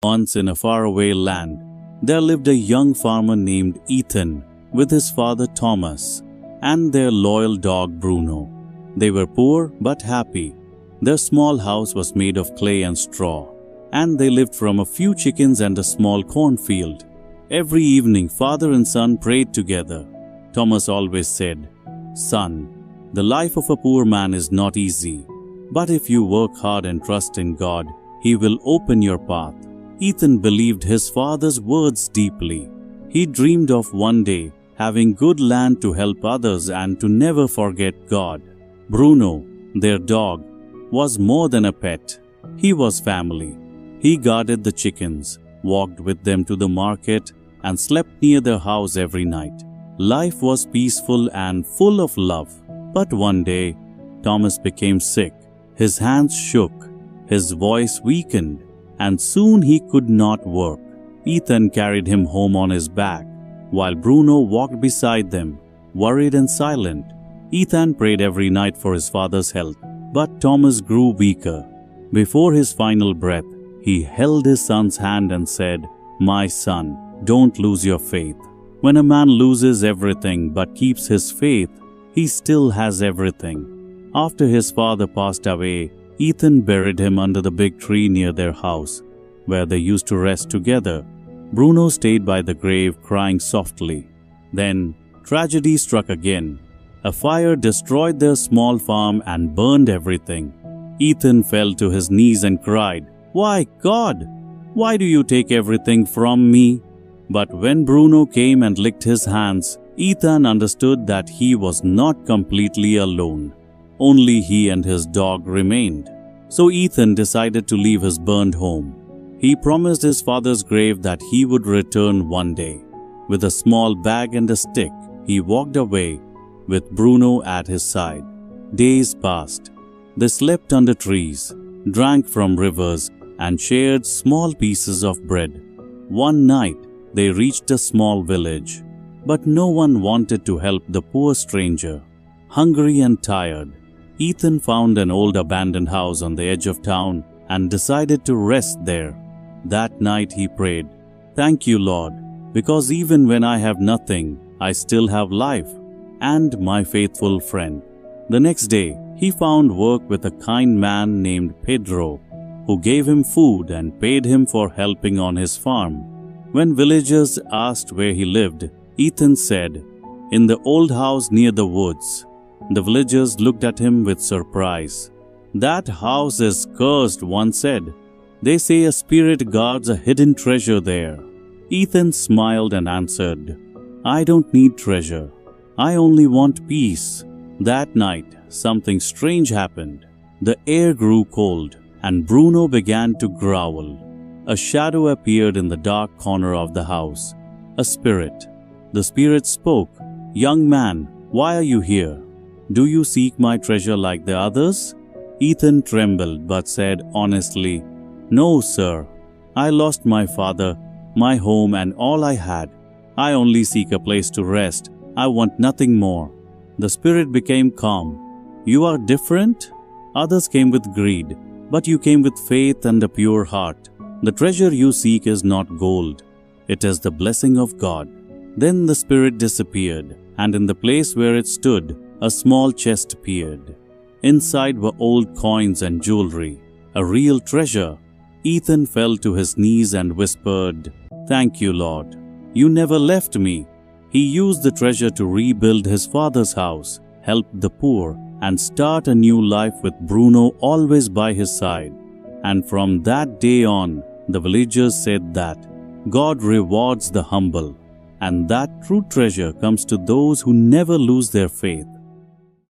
Once in a faraway land, there lived a young farmer named Ethan with his father Thomas and their loyal dog Bruno. They were poor but happy. Their small house was made of clay and straw, and they lived from a few chickens and a small cornfield. Every evening, father and son prayed together. Thomas always said, "Son, the life of a poor man is not easy, but if you work hard and trust in God, He will open your path." Ethan believed his father's words deeply. He dreamed of one day having good land to help others and to never forget God. Bruno, their dog, was more than a pet. He was family. He guarded the chickens, walked with them to the market, and slept near their house every night. Life was peaceful and full of love. But one day, Thomas became sick. His hands shook, his voice weakened, and soon he could not work. Ethan carried him home on his back, while Bruno walked beside them, worried and silent. Ethan prayed every night for his father's health, but Thomas grew weaker. Before his final breath, he held his son's hand and said, "My son, don't lose your faith. When a man loses everything but keeps his faith, he still has everything." After his father passed away, Ethan buried him under the big tree near their house, where they used to rest together. Bruno stayed by the grave, crying softly. Then, tragedy struck again. A fire destroyed their small farm and burned everything. Ethan fell to his knees and cried, "Why, God, why do you take everything from me?" But when Bruno came and licked his hands, Ethan understood that he was not completely alone. Only he and his dog remained. So Ethan decided to leave his burned home. He promised his father's grave that he would return one day. With a small bag and a stick, he walked away, with Bruno at his side. Days passed. They slept under trees, drank from rivers, and shared small pieces of bread. One night, they reached a small village, but no one wanted to help the poor stranger. Hungry and tired, Ethan found an old abandoned house on the edge of town and decided to rest there. That night he prayed, "Thank you, Lord, because even when I have nothing, I still have life and my faithful friend." The next day, he found work with a kind man named Pedro, who gave him food and paid him for helping on his farm. When villagers asked where he lived, Ethan said, "In the old house near the woods." The villagers looked at him with surprise. "That house is cursed," one said. "They say a spirit guards a hidden treasure there." Ethan smiled and answered, "I don't need treasure. I only want peace." That night, something strange happened. The air grew cold, and Bruno began to growl. A shadow appeared in the dark corner of the house. A spirit. The spirit spoke, "Young man, why are you here? Do you seek my treasure like the others?" Ethan trembled but said honestly, "No, sir. I lost my father, my home, and all I had. I only seek a place to rest. I want nothing more." The spirit became calm. "You are different? Others came with greed, but you came with faith and a pure heart. The treasure you seek is not gold. It is the blessing of God." Then the spirit disappeared, and in the place where it stood, a small chest appeared. Inside were old coins and jewelry, a real treasure. Ethan fell to his knees and whispered, "Thank you, Lord. You never left me." He used the treasure to rebuild his father's house, help the poor, and start a new life with Bruno always by his side. And from that day on, the villagers said that God rewards the humble, and that true treasure comes to those who never lose their faith.